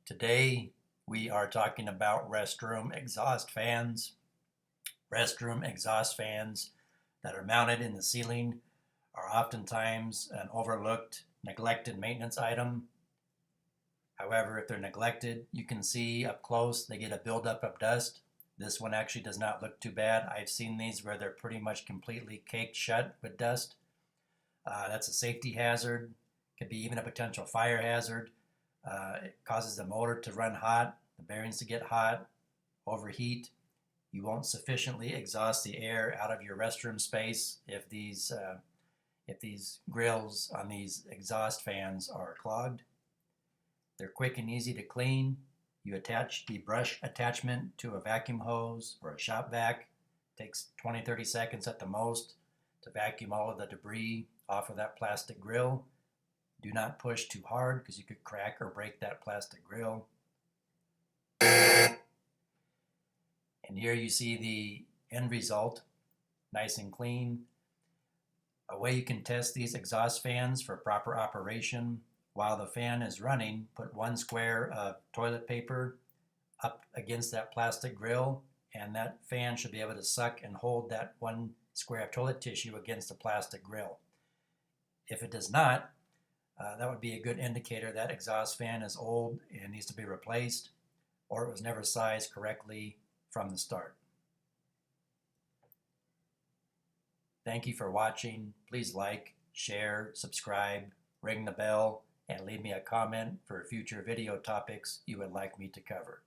Today we are talking about restroom exhaust fans. Restroom exhaust fans that are mounted in the ceiling are oftentimes an overlooked, neglected maintenance item. However, if they're neglected, you can see up close they get a buildup of dust. This one actually does not look too bad. I've seen these where they're pretty much completely caked shut with dust. That's a safety hazard. Could be even a potential fire hazard. It causes the motor to run hot, the bearings to get hot, overheat. You won't sufficiently exhaust the air out of your restroom space if these grills on these exhaust fans are clogged. They're quick and easy to clean. You attach the brush attachment to a vacuum hose or a shop vac. It takes 20-30 seconds at the most to vacuum all of the debris off of that plastic grill. Do not push too hard because you could crack or break that plastic grill. And here you see the end result, nice and clean. A way you can test these exhaust fans for proper operation: while the fan is running, put one square of toilet paper up against that plastic grill, and that fan should be able to suck and hold that one square of toilet tissue against the plastic grill. If it does not, that would be a good indicator that exhaust fan is old and needs to be replaced, or it was never sized correctly from the start. Thank you for watching. Please like, share, subscribe, ring the bell, and leave me a comment for future video topics you would like me to cover.